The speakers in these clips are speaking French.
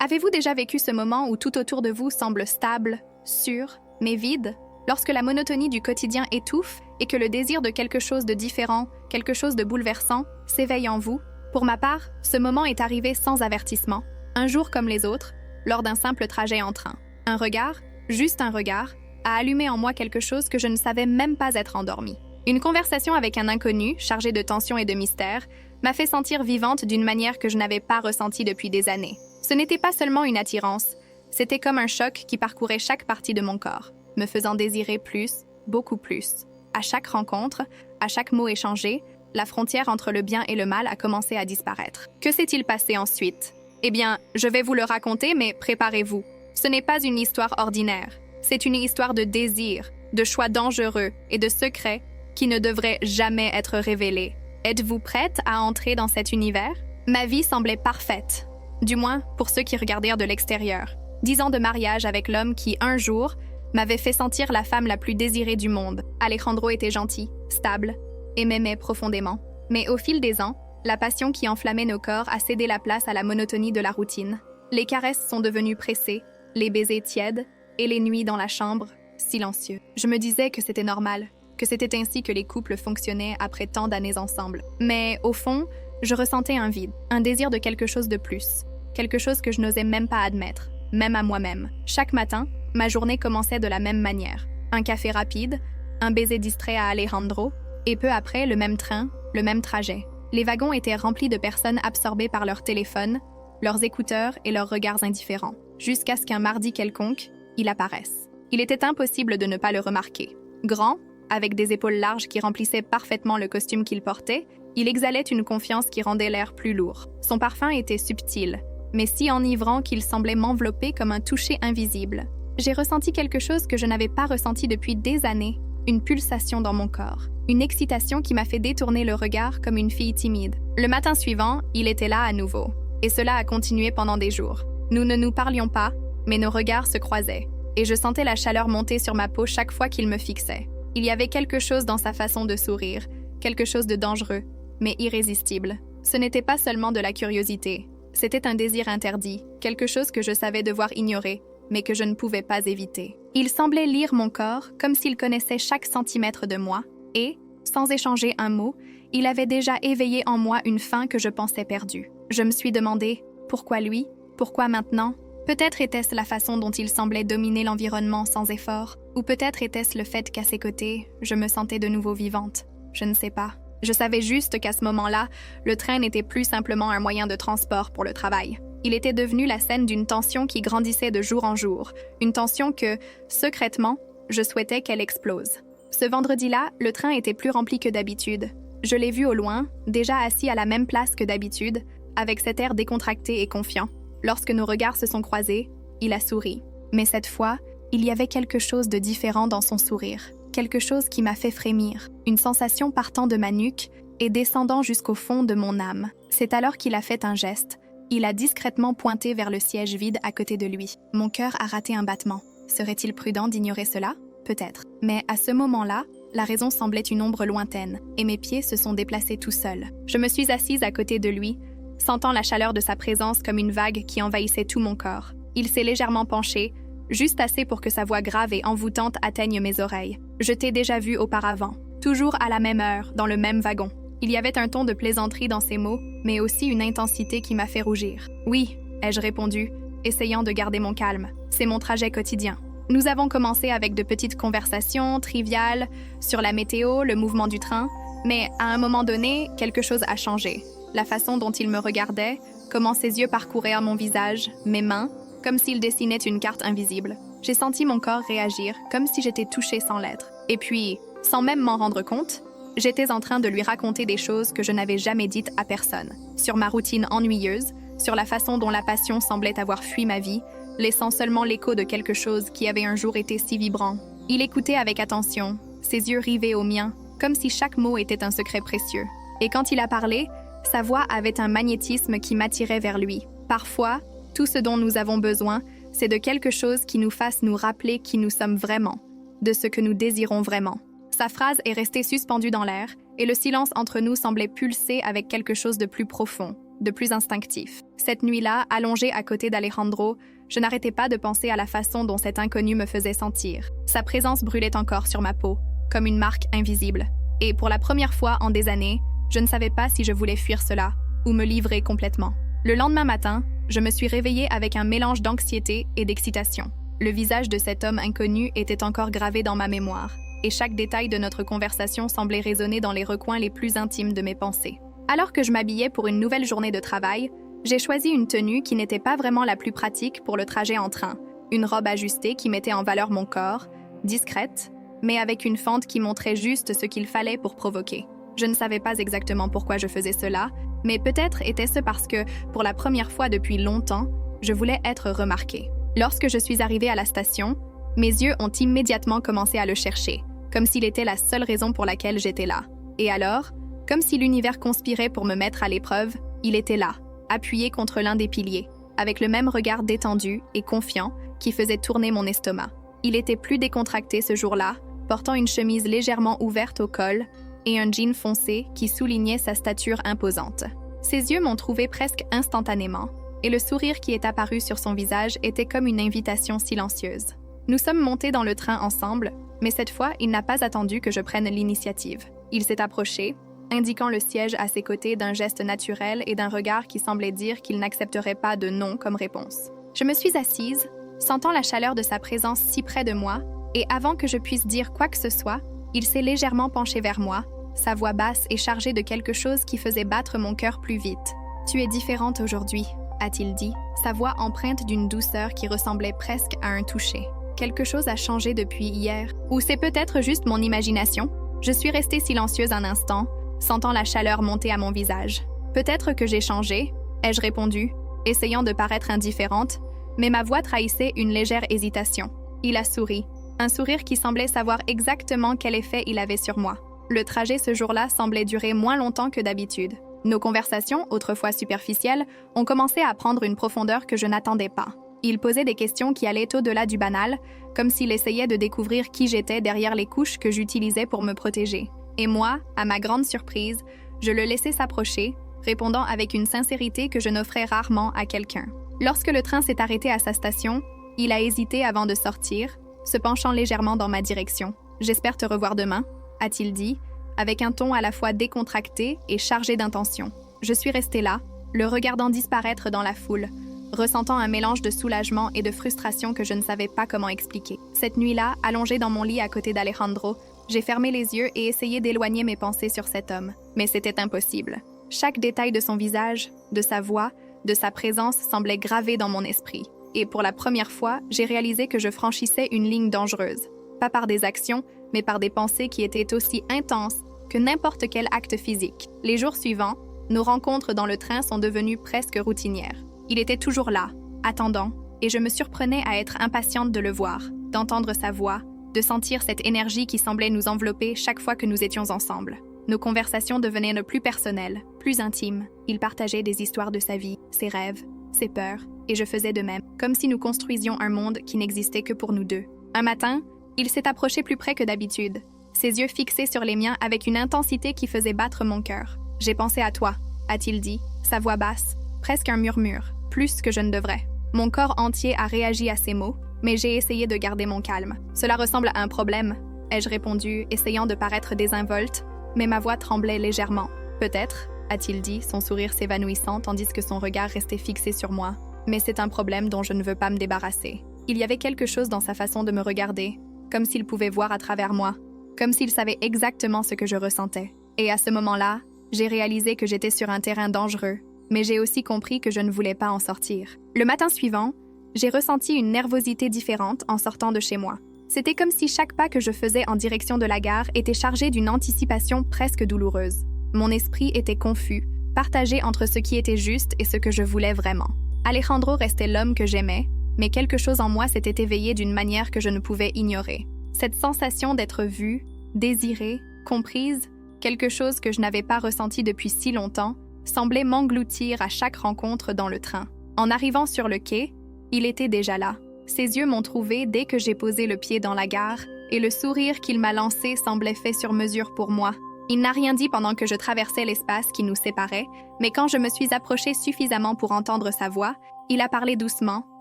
Avez-vous déjà vécu ce moment où tout autour de vous semble stable, sûr, mais vide, lorsque la monotonie du quotidien étouffe et que le désir de quelque chose de différent, quelque chose de bouleversant, s'éveille en vous? Pour ma part, ce moment est arrivé sans avertissement, un jour comme les autres, lors d'un simple trajet en train. Un regard, juste un regard, a allumé en moi quelque chose que je ne savais même pas être endormi. Une conversation avec un inconnu, chargée de tension et de mystère, m'a fait sentir vivante d'une manière que je n'avais pas ressentie depuis des années. Ce n'était pas seulement une attirance, c'était comme un choc qui parcourait chaque partie de mon corps, me faisant désirer plus, beaucoup plus. À chaque rencontre, à chaque mot échangé, la frontière entre le bien et le mal a commencé à disparaître. Que s'est-il passé ensuite? Eh bien, je vais vous le raconter, mais préparez-vous. Ce n'est pas une histoire ordinaire. C'est une histoire de désir, de choix dangereux et de secrets qui ne devraient jamais être révélés. Êtes-vous prête à entrer dans cet univers? Ma vie semblait parfaite, du moins pour ceux qui regardèrent de l'extérieur. 10 ans de mariage avec l'homme qui, un jour, m'avait fait sentir la femme la plus désirée du monde. Alejandro était gentil, stable et m'aimait profondément. Mais au fil des ans, la passion qui enflammait nos corps a cédé la place à la monotonie de la routine. Les caresses sont devenues pressées, les baisers tièdes et les nuits dans la chambre, silencieux. Je me disais que c'était normal, que c'était ainsi que les couples fonctionnaient après tant d'années ensemble. Mais au fond, je ressentais un vide, un désir de quelque chose de plus, quelque chose que je n'osais même pas admettre, même à moi-même. Chaque matin, ma journée commençait de la même manière. Un café rapide, un baiser distrait à Alejandro, et peu après, le même train, le même trajet. Les wagons étaient remplis de personnes absorbées par leur téléphone, leurs écouteurs et leurs regards indifférents, jusqu'à ce qu'un mardi quelconque, il apparaisse. Il était impossible de ne pas le remarquer. Grand, avec des épaules larges qui remplissaient parfaitement le costume qu'il portait, il exhalait une confiance qui rendait l'air plus lourd. Son parfum était subtil, mais si enivrant qu'il semblait m'envelopper comme un toucher invisible. J'ai ressenti quelque chose que je n'avais pas ressenti depuis des années, une pulsation dans mon corps, une excitation qui m'a fait détourner le regard comme une fille timide. Le matin suivant, il était là à nouveau, et cela a continué pendant des jours. Nous ne nous parlions pas, mais nos regards se croisaient, et je sentais la chaleur monter sur ma peau chaque fois qu'il me fixait. Il y avait quelque chose dans sa façon de sourire, quelque chose de dangereux, mais irrésistible. Ce n'était pas seulement de la curiosité, c'était un désir interdit, quelque chose que je savais devoir ignorer, mais que je ne pouvais pas éviter. Il semblait lire mon corps comme s'il connaissait chaque centimètre de moi, et, sans échanger un mot, il avait déjà éveillé en moi une faim que je pensais perdue. Je me suis demandé, pourquoi lui? Pourquoi maintenant? Peut-être était-ce la façon dont il semblait dominer l'environnement sans effort, ou peut-être était-ce le fait qu'à ses côtés, je me sentais de nouveau vivante. Je ne sais pas. Je savais juste qu'à ce moment-là, le train n'était plus simplement un moyen de transport pour le travail. Il était devenu la scène d'une tension qui grandissait de jour en jour, une tension que, secrètement, je souhaitais qu'elle explose. Ce vendredi-là, le train était plus rempli que d'habitude. Je l'ai vu au loin, déjà assis à la même place que d'habitude, avec cet air décontracté et confiant. Lorsque nos regards se sont croisés, il a souri. Mais cette fois, il y avait quelque chose de différent dans son sourire, quelque chose qui m'a fait frémir, une sensation partant de ma nuque et descendant jusqu'au fond de mon âme. C'est alors qu'il a fait un geste. Il a discrètement pointé vers le siège vide à côté de lui. Mon cœur a raté un battement. Serait-il prudent d'ignorer cela? Peut-être. Mais à ce moment-là, la raison semblait une ombre lointaine, et mes pieds se sont déplacés tout seuls. Je me suis assise à côté de lui, sentant la chaleur de sa présence comme une vague qui envahissait tout mon corps. Il s'est légèrement penché, juste assez pour que sa voix grave et envoûtante atteigne mes oreilles. Je t'ai déjà vu auparavant, toujours à la même heure, dans le même wagon. Il y avait un ton de plaisanterie dans ses mots, mais aussi une intensité qui m'a fait rougir. Oui, ai-je répondu, essayant de garder mon calme. C'est mon trajet quotidien. Nous avons commencé avec de petites conversations triviales sur la météo, le mouvement du train, mais à un moment donné, quelque chose a changé. La façon dont il me regardait, comment ses yeux parcouraient mon visage, mes mains, comme s'il dessinait une carte invisible. J'ai senti mon corps réagir, comme si j'étais touchée sans l'être. Et puis, sans même m'en rendre compte, j'étais en train de lui raconter des choses que je n'avais jamais dites à personne, sur ma routine ennuyeuse, sur la façon dont la passion semblait avoir fui ma vie, laissant seulement l'écho de quelque chose qui avait un jour été si vibrant. Il écoutait avec attention, ses yeux rivés aux miens, comme si chaque mot était un secret précieux. Et quand il a parlé, sa voix avait un magnétisme qui m'attirait vers lui. Parfois, tout ce dont nous avons besoin, c'est de quelque chose qui nous fasse nous rappeler qui nous sommes vraiment, de ce que nous désirons vraiment. Sa phrase est restée suspendue dans l'air, et le silence entre nous semblait pulser avec quelque chose de plus profond, de plus instinctif. Cette nuit-là, allongée à côté d'Alejandro, je n'arrêtais pas de penser à la façon dont cet inconnu me faisait sentir. Sa présence brûlait encore sur ma peau, comme une marque invisible. Et pour la première fois en des années, je ne savais pas si je voulais fuir cela ou me livrer complètement. Le lendemain matin, je me suis réveillée avec un mélange d'anxiété et d'excitation. Le visage de cet homme inconnu était encore gravé dans ma mémoire, et chaque détail de notre conversation semblait résonner dans les recoins les plus intimes de mes pensées. Alors que je m'habillais pour une nouvelle journée de travail, j'ai choisi une tenue qui n'était pas vraiment la plus pratique pour le trajet en train. Une robe ajustée qui mettait en valeur mon corps, discrète, mais avec une fente qui montrait juste ce qu'il fallait pour provoquer. Je ne savais pas exactement pourquoi je faisais cela, mais peut-être était-ce parce que, pour la première fois depuis longtemps, je voulais être remarquée. Lorsque je suis arrivée à la station, mes yeux ont immédiatement commencé à le chercher, comme s'il était la seule raison pour laquelle j'étais là. Et alors, comme si l'univers conspirait pour me mettre à l'épreuve, il était là, appuyé contre l'un des piliers, avec le même regard détendu et confiant qui faisait tourner mon estomac. Il était plus décontracté ce jour-là, portant une chemise légèrement ouverte au col et un jean foncé qui soulignait sa stature imposante. Ses yeux m'ont trouvée presque instantanément, et le sourire qui est apparu sur son visage était comme une invitation silencieuse. Nous sommes montés dans le train ensemble, mais cette fois, il n'a pas attendu que je prenne l'initiative. Il s'est approché, indiquant le siège à ses côtés d'un geste naturel et d'un regard qui semblait dire qu'il n'accepterait pas de non comme réponse. Je me suis assise, sentant la chaleur de sa présence si près de moi, et avant que je puisse dire quoi que ce soit, il s'est légèrement penché vers moi, sa voix basse et chargée de quelque chose qui faisait battre mon cœur plus vite. « Tu es différente aujourd'hui », a-t-il dit, sa voix empreinte d'une douceur qui ressemblait presque à un toucher. Quelque chose a changé depuis hier, ou c'est peut-être juste mon imagination? Je suis restée silencieuse un instant, sentant la chaleur monter à mon visage. Peut-être que j'ai changé, ai-je répondu, essayant de paraître indifférente, mais ma voix trahissait une légère hésitation. Il a souri, un sourire qui semblait savoir exactement quel effet il avait sur moi. Le trajet ce jour-là semblait durer moins longtemps que d'habitude. Nos conversations, autrefois superficielles, ont commencé à prendre une profondeur que je n'attendais pas. Il posait des questions qui allaient au-delà du banal, comme s'il essayait de découvrir qui j'étais derrière les couches que j'utilisais pour me protéger. Et moi, à ma grande surprise, je le laissais s'approcher, répondant avec une sincérité que je n'offrais rarement à quelqu'un. Lorsque le train s'est arrêté à sa station, il a hésité avant de sortir, se penchant légèrement dans ma direction. « J'espère te revoir demain », a-t-il dit, avec un ton à la fois décontracté et chargé d'intention. Je suis restée là, le regardant disparaître dans la foule, ressentant un mélange de soulagement et de frustration que je ne savais pas comment expliquer. Cette nuit-là, allongée dans mon lit à côté d'Alejandro, j'ai fermé les yeux et essayé d'éloigner mes pensées sur cet homme. Mais c'était impossible. Chaque détail de son visage, de sa voix, de sa présence semblait gravé dans mon esprit. Et pour la première fois, j'ai réalisé que je franchissais une ligne dangereuse. Pas par des actions, mais par des pensées qui étaient aussi intenses que n'importe quel acte physique. Les jours suivants, nos rencontres dans le train sont devenues presque routinières. Il était toujours là, attendant, et je me surprenais à être impatiente de le voir, d'entendre sa voix, de sentir cette énergie qui semblait nous envelopper chaque fois que nous étions ensemble. Nos conversations devenaient plus personnelles, plus intimes. Il partageait des histoires de sa vie, ses rêves, ses peurs, et je faisais de même, comme si nous construisions un monde qui n'existait que pour nous deux. Un matin, il s'est approché plus près que d'habitude, ses yeux fixés sur les miens avec une intensité qui faisait battre mon cœur. « J'ai pensé à toi », a-t-il dit, sa voix basse, presque un murmure, plus que je ne devrais. Mon corps entier a réagi à ces mots, mais j'ai essayé de garder mon calme. « Cela ressemble à un problème », ai-je répondu, essayant de paraître désinvolte, mais ma voix tremblait légèrement. « Peut-être », a-t-il dit, son sourire s'évanouissant tandis que son regard restait fixé sur moi. « Mais c'est un problème dont je ne veux pas me débarrasser. » Il y avait quelque chose dans sa façon de me regarder, comme s'il pouvait voir à travers moi, comme s'il savait exactement ce que je ressentais. Et à ce moment-là, j'ai réalisé que j'étais sur un terrain dangereux, mais j'ai aussi compris que je ne voulais pas en sortir. Le matin suivant, j'ai ressenti une nervosité différente en sortant de chez moi. C'était comme si chaque pas que je faisais en direction de la gare était chargé d'une anticipation presque douloureuse. Mon esprit était confus, partagé entre ce qui était juste et ce que je voulais vraiment. Alejandro restait l'homme que j'aimais, mais quelque chose en moi s'était éveillé d'une manière que je ne pouvais ignorer. Cette sensation d'être vue, désirée, comprise, quelque chose que je n'avais pas ressenti depuis si longtemps, semblait m'engloutir à chaque rencontre dans le train. En arrivant sur le quai, il était déjà là. Ses yeux m'ont trouvé dès que j'ai posé le pied dans la gare, et le sourire qu'il m'a lancé semblait fait sur mesure pour moi. Il n'a rien dit pendant que je traversais l'espace qui nous séparait, mais quand je me suis approchée suffisamment pour entendre sa voix, il a parlé doucement,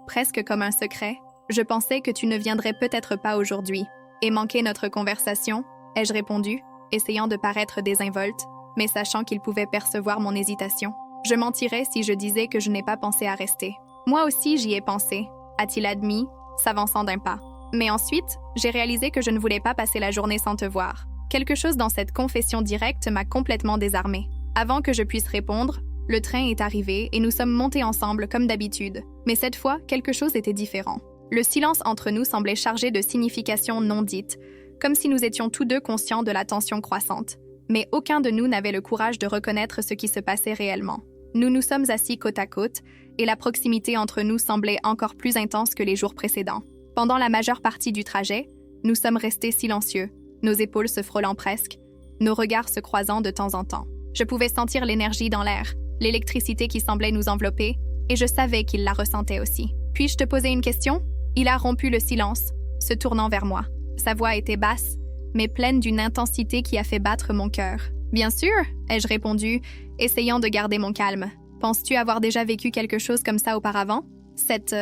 presque comme un secret. « Je pensais que tu ne viendrais peut-être pas aujourd'hui. Et manquer notre conversation ?» ai-je répondu, essayant de paraître désinvolte, mais sachant qu'il pouvait percevoir mon hésitation. Je mentirais si je disais que je n'ai pas pensé à rester. Moi aussi, j'y ai pensé, a-t-il admis, s'avançant d'un pas. Mais ensuite, j'ai réalisé que je ne voulais pas passer la journée sans te voir. Quelque chose dans cette confession directe m'a complètement désarmée. Avant que je puisse répondre, le train est arrivé et nous sommes montés ensemble comme d'habitude. Mais cette fois, quelque chose était différent. Le silence entre nous semblait chargé de significations non dites, comme si nous étions tous deux conscients de la tension croissante. Mais aucun de nous n'avait le courage de reconnaître ce qui se passait réellement. Nous nous sommes assis côte à côte, et la proximité entre nous semblait encore plus intense que les jours précédents. Pendant la majeure partie du trajet, nous sommes restés silencieux, nos épaules se frôlant presque, nos regards se croisant de temps en temps. Je pouvais sentir l'énergie dans l'air, l'électricité qui semblait nous envelopper, et je savais qu'il la ressentait aussi. « Puis-je te poser une question ?» Il a rompu le silence, se tournant vers moi. Sa voix était basse, mais pleine d'une intensité qui a fait battre mon cœur. « Bien sûr !» ai-je répondu, essayant de garder mon calme. « Penses-tu avoir déjà vécu quelque chose comme ça auparavant ?»« Cette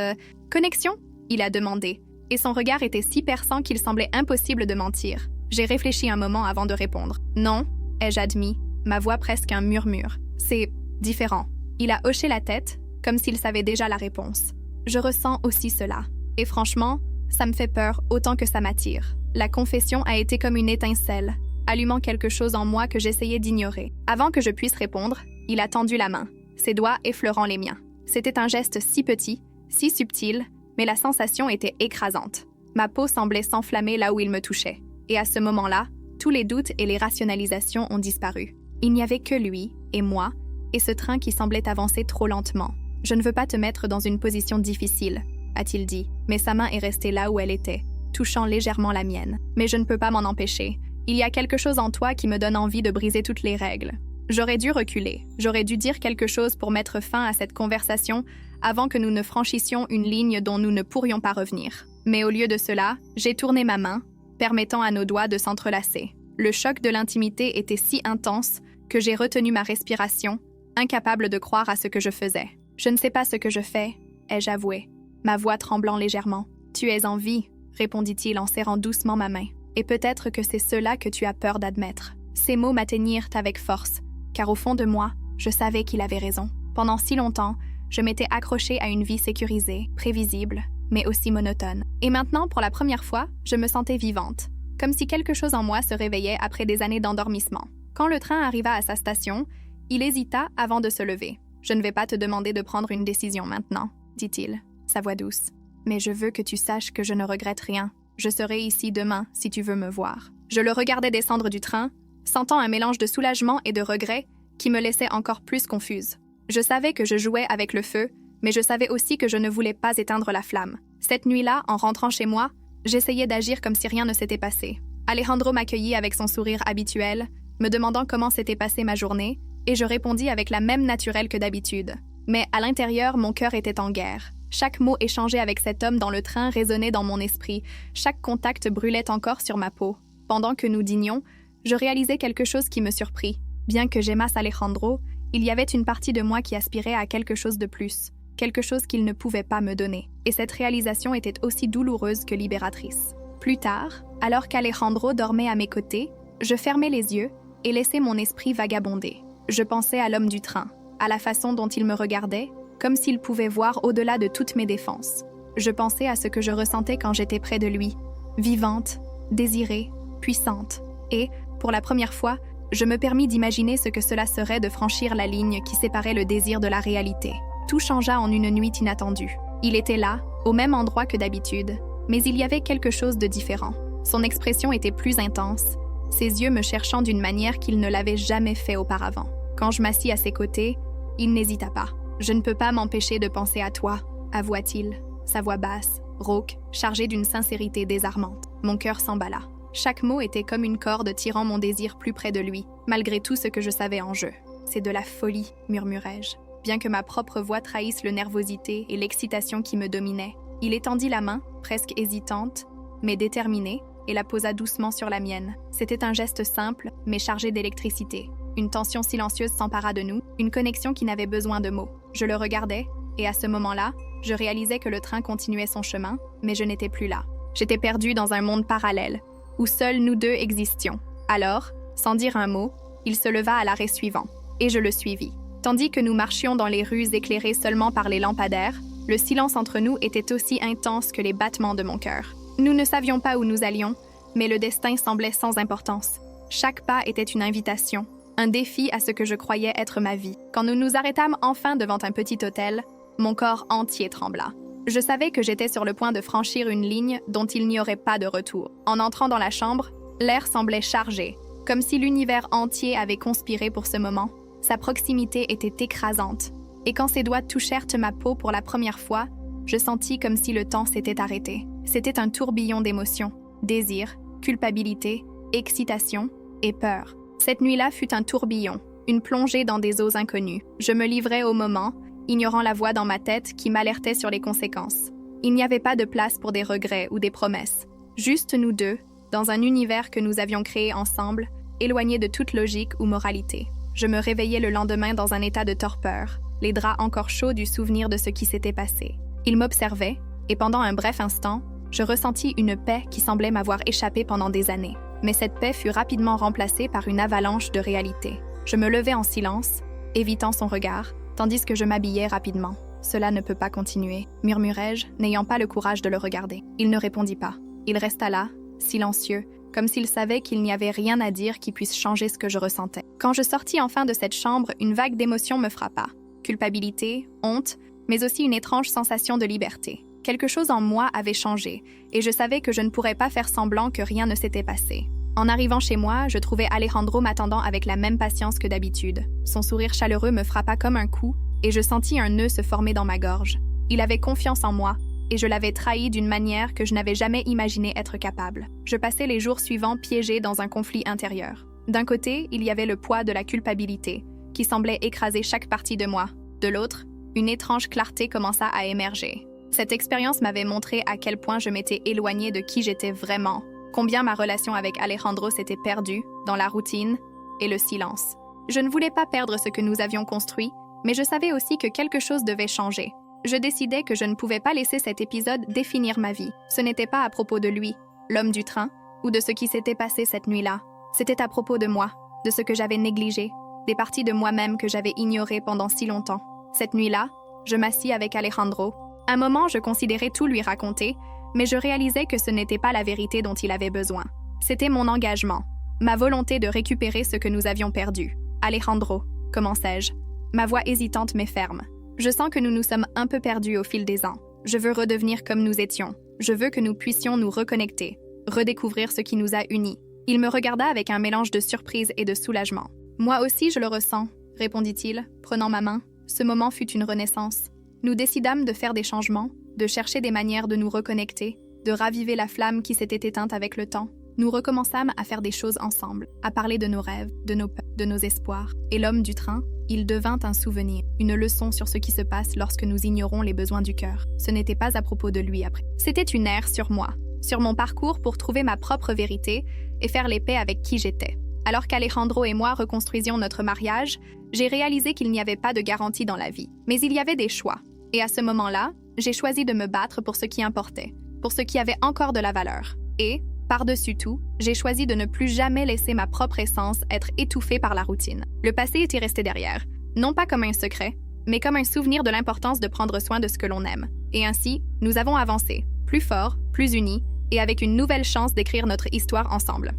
connexion ?» il a demandé, et son regard était si perçant qu'il semblait impossible de mentir. J'ai réfléchi un moment avant de répondre. « Non !» ai-je admis, ma voix presque un murmure. « C'est différent. » Il a hoché la tête, comme s'il savait déjà la réponse. Je ressens aussi cela. Et franchement, ça me fait peur autant que ça m'attire. La confession a été comme une étincelle, allumant quelque chose en moi que j'essayais d'ignorer. Avant que je puisse répondre, il a tendu la main, ses doigts effleurant les miens. C'était un geste si petit, si subtil, mais la sensation était écrasante. Ma peau semblait s'enflammer là où il me touchait. Et à ce moment-là, tous les doutes et les rationalisations ont disparu. Il n'y avait que lui et moi, et ce train qui semblait avancer trop lentement. « Je ne veux pas te mettre dans une position difficile, » a-t-il dit, mais sa main est restée là où elle était, touchant légèrement la mienne. Mais je ne peux pas m'en empêcher. Il y a quelque chose en toi qui me donne envie de briser toutes les règles. J'aurais dû reculer, j'aurais dû dire quelque chose pour mettre fin à cette conversation avant que nous ne franchissions une ligne dont nous ne pourrions pas revenir. Mais au lieu de cela, j'ai tourné ma main, permettant à nos doigts de s'entrelacer. Le choc de l'intimité était si intense que j'ai retenu ma respiration, incapable de croire à ce que je faisais. « Je ne sais pas ce que je fais », ai-je avoué, ma voix tremblant légèrement. « Tu es en vie », répondit-il en serrant doucement ma main. « Et peut-être que c'est cela que tu as peur d'admettre. » Ces mots m'atteignirent avec force, car au fond de moi, je savais qu'il avait raison. Pendant si longtemps, je m'étais accrochée à une vie sécurisée, prévisible, mais aussi monotone. Et maintenant, pour la première fois, je me sentais vivante, comme si quelque chose en moi se réveillait après des années d'endormissement. Quand le train arriva à sa station, il hésita avant de se lever. « Je ne vais pas te demander de prendre une décision maintenant, » dit-il, sa voix douce. « Mais je veux que tu saches que je ne regrette rien. Je serai ici demain si tu veux me voir. » Je le regardais descendre du train, sentant un mélange de soulagement et de regret qui me laissait encore plus confuse. Je savais que je jouais avec le feu, mais je savais aussi que je ne voulais pas éteindre la flamme. Cette nuit-là, en rentrant chez moi, j'essayais d'agir comme si rien ne s'était passé. Alejandro m'accueillit avec son sourire habituel, me demandant comment s'était passée ma journée, et je répondis avec la même naturelle que d'habitude. Mais à l'intérieur, mon cœur était en guerre. Chaque mot échangé avec cet homme dans le train résonnait dans mon esprit, chaque contact brûlait encore sur ma peau. Pendant que nous dînions, je réalisais quelque chose qui me surprit. Bien que j'aimasse Alejandro, il y avait une partie de moi qui aspirait à quelque chose de plus, quelque chose qu'il ne pouvait pas me donner. Et cette réalisation était aussi douloureuse que libératrice. Plus tard, alors qu'Alejandro dormait à mes côtés, je fermais les yeux et laissais mon esprit vagabonder. Je pensais à l'homme du train, à la façon dont il me regardait, comme s'il pouvait voir au-delà de toutes mes défenses. Je pensais à ce que je ressentais quand j'étais près de lui, vivante, désirée, puissante. Et, pour la première fois, je me permis d'imaginer ce que cela serait de franchir la ligne qui séparait le désir de la réalité. Tout changea en une nuit inattendue. Il était là, au même endroit que d'habitude, mais il y avait quelque chose de différent. Son expression était plus intense, ses yeux me cherchant d'une manière qu'il ne l'avait jamais fait auparavant. Quand je m'assis à ses côtés, il n'hésita pas. « Je ne peux pas m'empêcher de penser à toi », avoua-t-il, sa voix basse, rauque, chargée d'une sincérité désarmante. Mon cœur s'emballa. Chaque mot était comme une corde tirant mon désir plus près de lui, malgré tout ce que je savais en jeu. « C'est de la folie », murmurai-je. Bien que ma propre voix trahisse le nervosité et l'excitation qui me dominaient, il étendit la main, presque hésitante, mais déterminée, et la posa doucement sur la mienne. C'était un geste simple, mais chargé d'électricité. Une tension silencieuse s'empara de nous, une connexion qui n'avait besoin de mots. Je le regardais, et à ce moment-là, je réalisais que le train continuait son chemin, mais je n'étais plus là. J'étais perdue dans un monde parallèle, où seuls nous deux existions. Alors, sans dire un mot, il se leva à l'arrêt suivant, et je le suivis. Tandis que nous marchions dans les rues éclairées seulement par les lampadaires, le silence entre nous était aussi intense que les battements de mon cœur. Nous ne savions pas où nous allions, mais le destin semblait sans importance. Chaque pas était une invitation, un défi à ce que je croyais être ma vie. Quand nous nous arrêtâmes enfin devant un petit hôtel, mon corps entier trembla. Je savais que j'étais sur le point de franchir une ligne dont il n'y aurait pas de retour. En entrant dans la chambre, l'air semblait chargé, comme si l'univers entier avait conspiré pour ce moment. Sa proximité était écrasante, et quand ses doigts touchèrent ma peau pour la première fois, je sentis comme si le temps s'était arrêté. C'était un tourbillon d'émotions, désir, culpabilité, excitation et peur. Cette nuit-là fut un tourbillon, une plongée dans des eaux inconnues. Je me livrais au moment, ignorant la voix dans ma tête qui m'alertait sur les conséquences. Il n'y avait pas de place pour des regrets ou des promesses. Juste nous deux, dans un univers que nous avions créé ensemble, éloigné de toute logique ou moralité. Je me réveillai le lendemain dans un état de torpeur, les draps encore chauds du souvenir de ce qui s'était passé. Il m'observait, et pendant un bref instant, je ressentis une paix qui semblait m'avoir échappé pendant des années. Mais cette paix fut rapidement remplacée par une avalanche de réalité. Je me levai en silence, évitant son regard, tandis que je m'habillais rapidement. « Cela ne peut pas continuer », murmurai-je, n'ayant pas le courage de le regarder. Il ne répondit pas. Il resta là, silencieux, comme s'il savait qu'il n'y avait rien à dire qui puisse changer ce que je ressentais. Quand je sortis enfin de cette chambre, une vague d'émotions me frappa. Culpabilité, honte, mais aussi une étrange sensation de liberté. Quelque chose en moi avait changé, et je savais que je ne pourrais pas faire semblant que rien ne s'était passé. En arrivant chez moi, je trouvais Alejandro m'attendant avec la même patience que d'habitude. Son sourire chaleureux me frappa comme un coup, et je sentis un nœud se former dans ma gorge. Il avait confiance en moi, et je l'avais trahi d'une manière que je n'avais jamais imaginé être capable. Je passais les jours suivants piégée dans un conflit intérieur. D'un côté, il y avait le poids de la culpabilité, qui semblait écraser chaque partie de moi. De l'autre, une étrange clarté commença à émerger. Cette expérience m'avait montré à quel point je m'étais éloignée de qui j'étais vraiment, combien ma relation avec Alejandro s'était perdue dans la routine et le silence. Je ne voulais pas perdre ce que nous avions construit, mais je savais aussi que quelque chose devait changer. Je décidai que je ne pouvais pas laisser cet épisode définir ma vie. Ce n'était pas à propos de lui, l'homme du train, ou de ce qui s'était passé cette nuit-là. C'était à propos de moi, de ce que j'avais négligé, des parties de moi-même que j'avais ignorées pendant si longtemps. Cette nuit-là, je m'assis avec Alejandro. Un moment, je considérais tout lui raconter, mais je réalisais que ce n'était pas la vérité dont il avait besoin. C'était mon engagement, ma volonté de récupérer ce que nous avions perdu. Alejandro, commençai-je, ma voix hésitante mais ferme. Je sens que nous nous sommes un peu perdus au fil des ans. Je veux redevenir comme nous étions. Je veux que nous puissions nous reconnecter, redécouvrir ce qui nous a unis. Il me regarda avec un mélange de surprise et de soulagement. « Moi aussi, je le ressens », répondit-il, prenant ma main. Ce moment fut une renaissance. Nous décidâmes de faire des changements, de chercher des manières de nous reconnecter, de raviver la flamme qui s'était éteinte avec le temps. Nous recommençâmes à faire des choses ensemble, à parler de nos rêves, de nos peurs, de nos espoirs. Et l'homme du train, il devint un souvenir, une leçon sur ce qui se passe lorsque nous ignorons les besoins du cœur. Ce n'était pas à propos de lui après. C'était une ère sur moi, sur mon parcours pour trouver ma propre vérité et faire les paix avec qui j'étais. Alors qu'Alejandro et moi reconstruisions notre mariage, j'ai réalisé qu'il n'y avait pas de garantie dans la vie. Mais il y avait des choix. Et à ce moment-là, j'ai choisi de me battre pour ce qui importait, pour ce qui avait encore de la valeur. Et, par-dessus tout, j'ai choisi de ne plus jamais laisser ma propre essence être étouffée par la routine. Le passé était resté derrière, non pas comme un secret, mais comme un souvenir de l'importance de prendre soin de ce que l'on aime. Et ainsi, nous avons avancé, plus forts, plus unis, et avec une nouvelle chance d'écrire notre histoire ensemble.